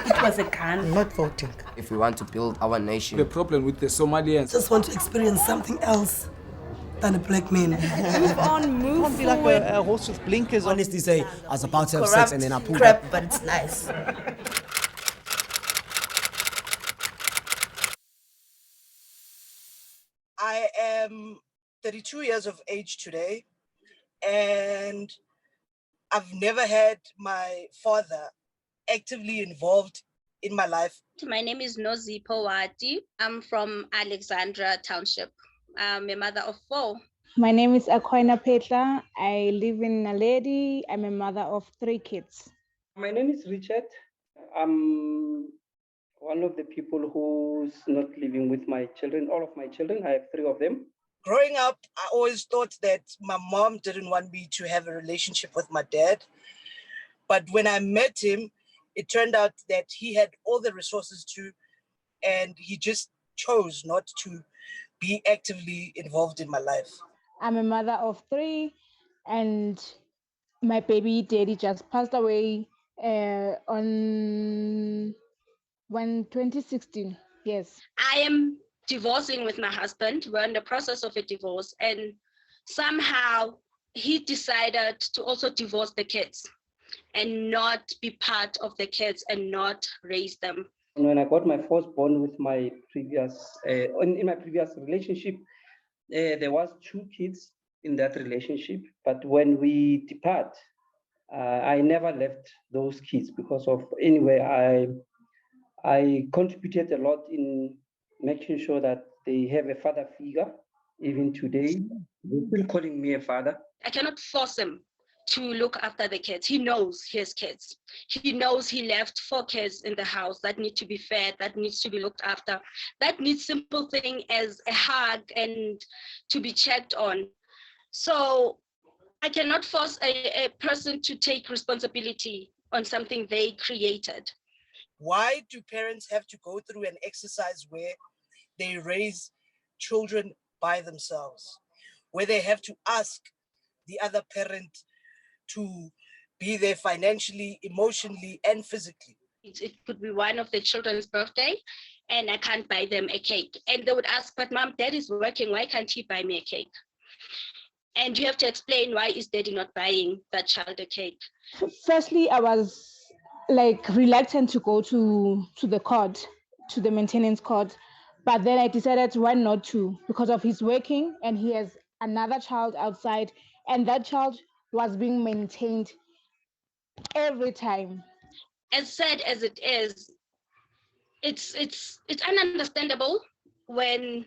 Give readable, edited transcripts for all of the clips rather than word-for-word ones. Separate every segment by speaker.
Speaker 1: It was a gun.
Speaker 2: I'm not voting.
Speaker 3: If we want to build our nation.
Speaker 4: The problem with the Somalians.
Speaker 5: Just want to experience something else than a black man.
Speaker 1: Move on, move
Speaker 2: Can't be
Speaker 1: forward.
Speaker 2: like a horse with blinkers on.
Speaker 6: Honestly say, I was about to have
Speaker 1: Corrupt
Speaker 6: sex and then I pulled
Speaker 1: crap,
Speaker 6: up.
Speaker 1: but it's nice.
Speaker 7: I am 32 years of age today, and I've never had my father actively involved in my life.
Speaker 8: My name is Nozipho Wati. I'm from Alexandra Township. I'm a mother of 4.
Speaker 9: My name is Akoina Petla. I live in Naledi. I'm a mother of 3 kids.
Speaker 10: My name is Richard. I'm one of the people who's not living with my children, all of my children. I have 3 of them.
Speaker 7: Growing up, I always thought that my mom didn't want me to have a relationship with my dad. But when I met him, it turned out that he had all the resources to, and he just chose not to be actively involved in my life.
Speaker 9: I'm a mother of 3, and my baby daddy just passed away on 2016. Yes.
Speaker 8: I am divorcing with my husband. We're in the process of a divorce, and somehow he decided to also divorce the kids and not be part of the kids and not raise them.
Speaker 10: When I got my firstborn with my previous, in my previous relationship, there was 2 kids in that relationship. But when we depart, I never left those kids because of, anyway, I contributed a lot in making sure that they have a father figure. Even today, they're still calling me a father.
Speaker 8: I cannot force him to look after the kids. He knows he has kids. He knows he left 4 kids in the house that need to be fed, that needs to be looked after, that needs simple thing as a hug and to be checked on. So I cannot force a person to take responsibility on something they created.
Speaker 7: Why do parents have to go through an exercise where they raise children by themselves, where they have to ask the other parent to be there financially, emotionally, and physically?
Speaker 8: It could be one of the children's birthday and I can't buy them a cake. And they would ask, but mom, dad is working, why can't he buy me a cake? And you have to explain, why is daddy not buying that child a cake?
Speaker 9: Firstly, I was like reluctant to go to the court, to the maintenance court. But then I decided why not to, because of his working and he has another child outside, and that child was being maintained every time.
Speaker 8: As sad as it is, it's ununderstandable when,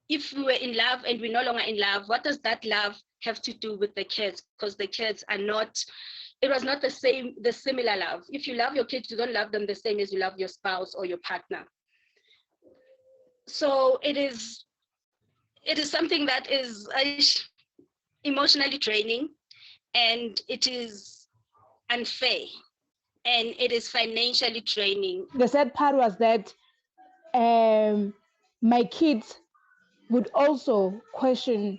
Speaker 8: if we were in love and we're no longer in love, what does that love have to do with the kids? Because the kids are not, it was not the similar love. If you love your kids, you don't love them the same as you love your spouse or your partner. So it is something that is emotionally draining, and it is unfair, and it is financially draining.
Speaker 9: The sad part was that my kids would also question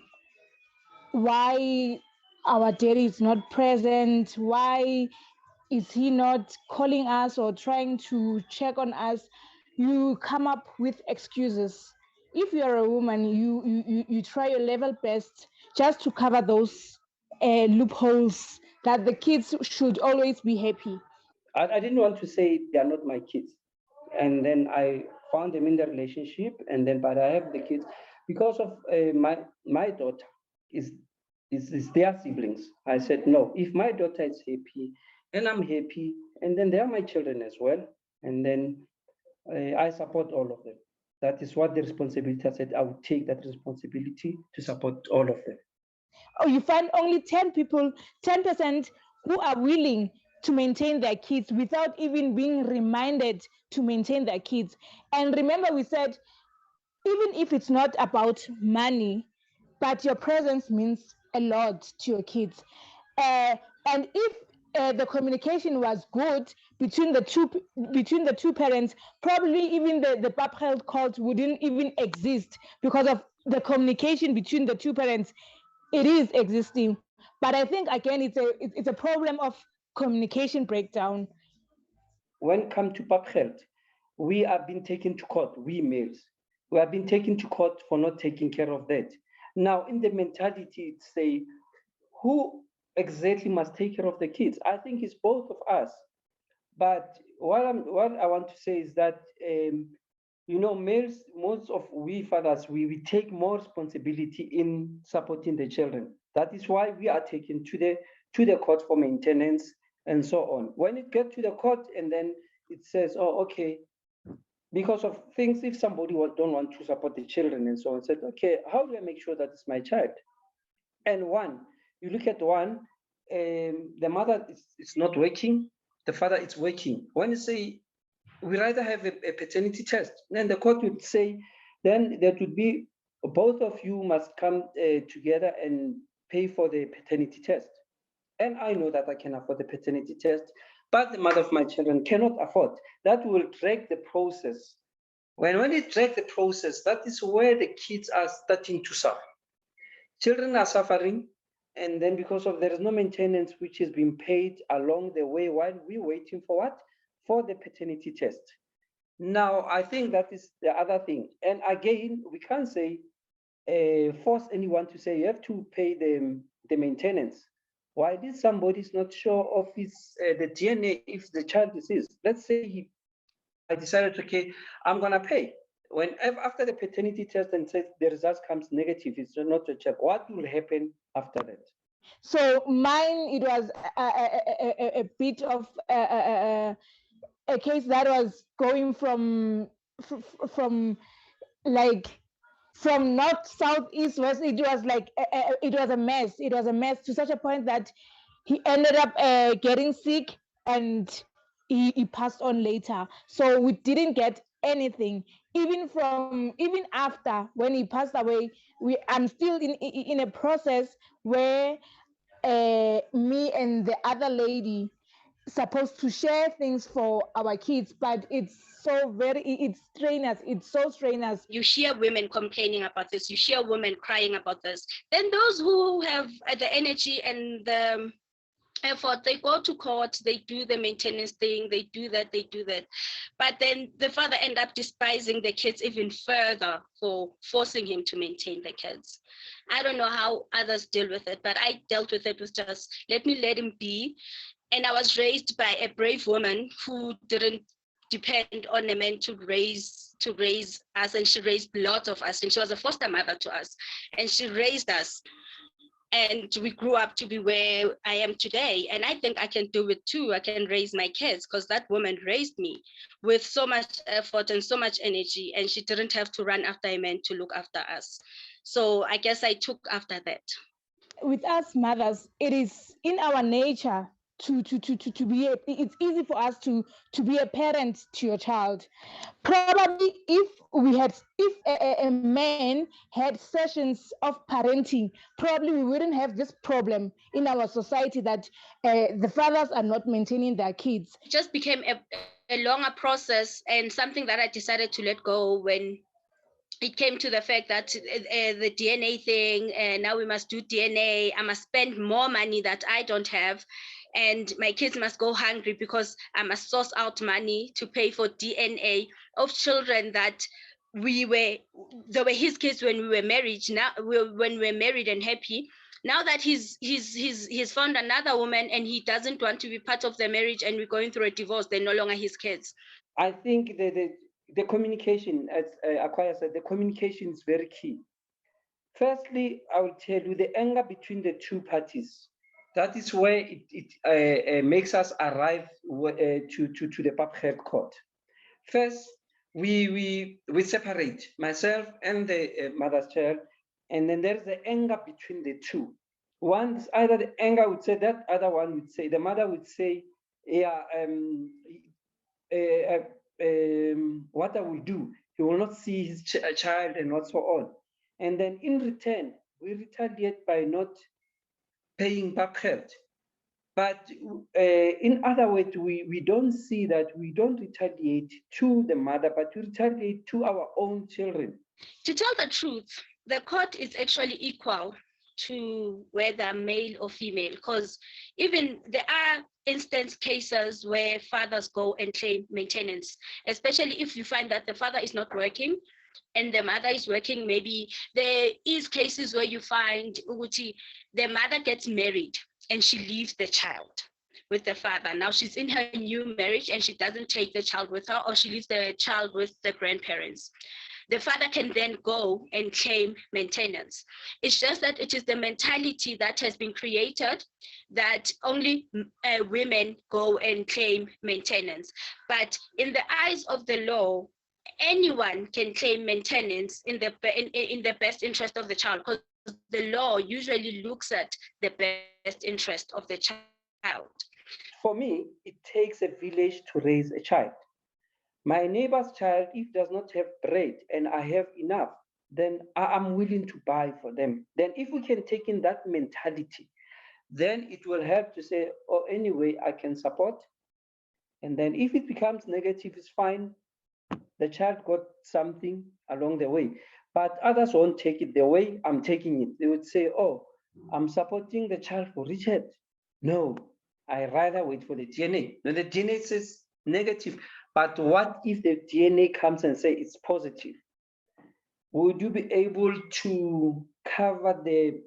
Speaker 9: why our daddy is not present, why is he not calling us or trying to check on us. You come up with excuses. If you're a woman, you try your level best just to cover those loopholes that the kids should always be happy.
Speaker 10: I didn't want to say they are not my kids. And then I found them in the relationship, and then, but I have the kids because of my daughter is their siblings. I said, no, if my daughter is happy and I'm happy, and then they are my children as well. And then I support all of them. That is what the responsibility, I said, I would take that responsibility to support all of them.
Speaker 9: Oh, you find only 10% who are willing to maintain their kids without even being reminded to maintain their kids. And remember, we said, even if it's not about money, but your presence means a lot to your kids. And if the communication was good between the two parents, probably even the Papgeld calls wouldn't even exist because of the communication between the two parents. It is existing, but I think again it's a problem of communication breakdown.
Speaker 10: when it comes to Papgeld, we have been taken to court, we males. We have been taken to court for not taking care of that. Now, in the mentality, it's say, who exactly must take care of the kids? I think it's both of us. But what I want to say is that males, most of we fathers, we take more responsibility in supporting the children. That is why we are taken to the court for maintenance and so on. When it gets to the court and then it says, oh, okay, because of things, if somebody don't want to support the children and so on, said, okay, how do I make sure that it's my child? And you look at the mother is not working, the father is working. When you say we rather have a paternity test, then the court would say, then that would be both of you must come together and pay for the paternity test. And I know that I can afford the paternity test, but the mother of my children cannot afford. That will drag the process. When it drags the process, that is where the kids are starting to suffer. Children are suffering, and then because of there is no maintenance which is being paid along the way while we're waiting for what? For the paternity test. Now, I think that is the other thing. And again, we can't say, force anyone to say you have to pay the maintenance. Why did somebody is not sure of the DNA if the child is his? Let's say I decided, okay, I'm gonna pay. After the paternity test and says the result comes negative, it's not a child. What will happen after that?
Speaker 9: So mine, it was a bit of a case that was going from north, south, east, west. It was like it was a mess. It was a mess to such a point that he ended up getting sick and he passed on later. So we didn't get anything. Even after when he passed away, I'm still in a process where me and the other lady supposed to share things for our kids, but it's so strenuous.
Speaker 8: You hear women complaining about this, you hear women crying about this. Then those who have the energy and the effort, they go to court, they do the maintenance thing, they do that. But then the father end up despising the kids even further for forcing him to maintain the kids. I don't know how others deal with it, but I dealt with it with just, let him be. And I was raised by a brave woman who didn't depend on a man to raise us, and she raised lots of us, and she was a foster mother to us, and she raised us. And we grew up to be where I am today. And I think I can do it too. I can raise my kids because that woman raised me with so much effort and so much energy. And she didn't have to run after a man to look after us. So I guess I took after that.
Speaker 9: With us mothers, it is in our nature to be it's easy for us to be a parent to your child. Probably if a man had sessions of parenting, probably we wouldn't have this problem in our society that the fathers are not maintaining their kids.
Speaker 8: It just became a longer process and something that I decided to let go when it came to the fact that the DNA thing, now we must do DNA. I must spend more money that I don't have. And my kids must go hungry because I must source out money to pay for DNA of children that they were his kids when we were married. Now, when we were married and happy. Now that he's found another woman and he doesn't want to be part of the marriage and we're going through a divorce, they're no longer his kids.
Speaker 10: I think the communication, as Akwaya said, the communication is very key. Firstly, I will tell you the anger between the two parties. That is where it makes us arrive to the Papgeld court. First, we separate myself and the mother's child, and then there's the anger between the two. One, either the anger would say that, other one would say, the mother would say, yeah, what I will do, he will not see his child and what so on. And then in return, we retaliate by not paying Papgeld. But in other words, we don't see that, we don't retaliate to the mother, but we retaliate to our own children.
Speaker 8: To tell the truth, the court is actually equal to whether male or female, because even there are instance cases where fathers go and claim maintenance, especially if you find that the father is not working and the mother is working. Maybe there is cases where you find Uguti, the mother gets married and she leaves the child with the father. Now she's in her new marriage and she doesn't take the child with her, or she leaves the child with the grandparents. The father can then go and claim maintenance. It's just that it is the mentality that has been created that only women go and claim maintenance. But in the eyes of the law, anyone can claim maintenance in the best interest of the child, because the law usually looks at the best interest of the child.
Speaker 10: For me, it takes a village to raise a child. My neighbor's child, if does not have bread and I have enough, then I am willing to buy for them. Then if we can take in that mentality, then it will help to say, oh, anyway, I can support. And then if it becomes negative, it's fine. The child got something along the way. But others won't take it the way I'm taking it. They would say, oh, I'm supporting the child for Richard. No, I rather wait for the DNA. Now the DNA says negative. But what if the DNA comes and say it's positive? Would you be able to cover the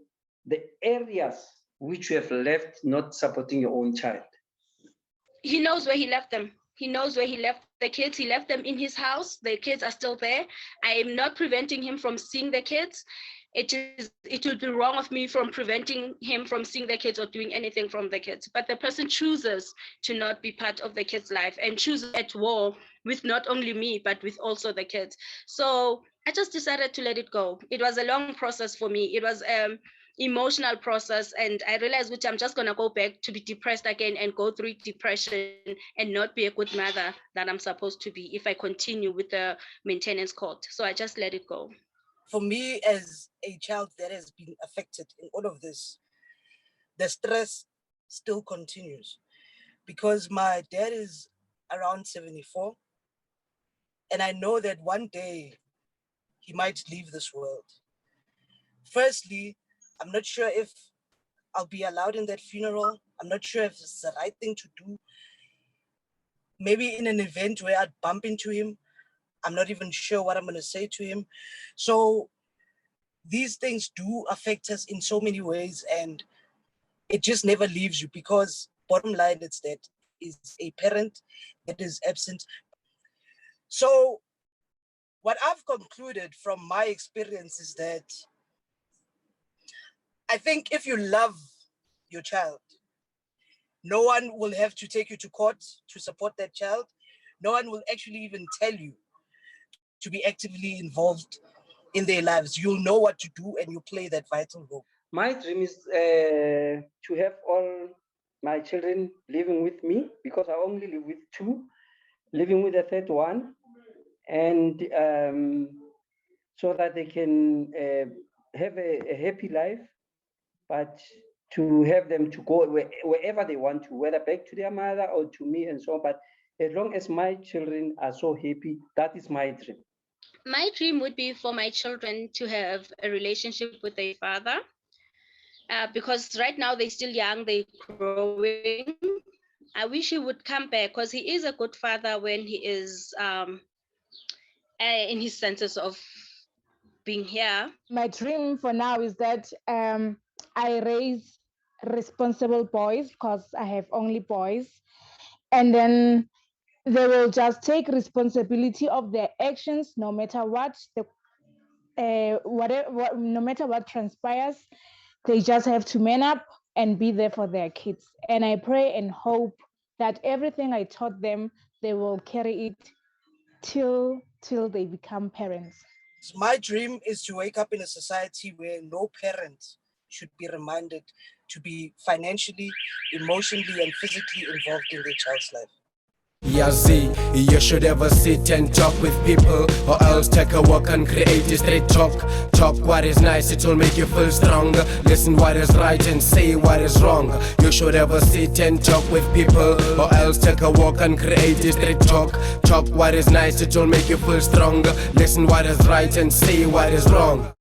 Speaker 10: areas which you have left not supporting your own child?
Speaker 8: He knows where he left them. He knows where he left the kids. He left them in his house. The kids are still there. I am not preventing him from seeing the kids. It would be wrong of me from preventing him from seeing the kids or doing anything from the kids. But the person chooses to not be part of the kid's life and chooses at war with not only me, but with also the kids. So I just decided to let it go. It was a long process for me. It was emotional process, and I realized which I'm just gonna go back to be depressed again and go through depression and not be a good mother that I'm supposed to be if I continue with the maintenance court. So I just let it go.
Speaker 7: For me, as a child that has been affected in all of this, the stress still continues because my dad is around 74, and I know that one day he might leave this world. Firstly, I'm not sure if I'll be allowed in that funeral. I'm not sure if it's the right thing to do. Maybe in an event where I'd bump into him, I'm not even sure what I'm going to say to him. So these things do affect us in so many ways, and it just never leaves you, because bottom line, it's that is a parent that is absent. So what I've concluded from my experience is that I think if you love your child, no one will have to take you to court to support that child. No one will actually even tell you to be actively involved in their lives. You'll know what to do and you play that vital role.
Speaker 10: My dream is to have all my children living with me, because I only live with two, living with the third one, and so that they can have a happy life, but to have them to go wherever they want to, whether back to their mother or to me and so on. But as long as my children are so happy, that is my dream.
Speaker 8: My dream would be for my children to have a relationship with their father, because right now they're still young, they're growing. I wish he would come back, because he is a good father when he is in his senses of being here.
Speaker 9: My dream for now is that I raise responsible boys, because I have only boys, and then they will just take responsibility of their actions, no matter what no matter what transpires. They just have to man up and be there for their kids. And I pray and hope that everything I taught them, they will carry it till they become parents.
Speaker 7: My dream is to wake up in a society where no parent should be reminded to be financially, emotionally, and physically involved in their child's life.
Speaker 3: Yeah, Z, you should ever sit and talk with people, or else take a walk and create a straight talk. Talk what is nice, it will make you feel stronger. Listen what is right and say what is wrong. You should ever sit and talk with people, or else take a walk and create a straight talk. Talk what is nice, it will make you feel stronger. Listen what is right and say what is wrong.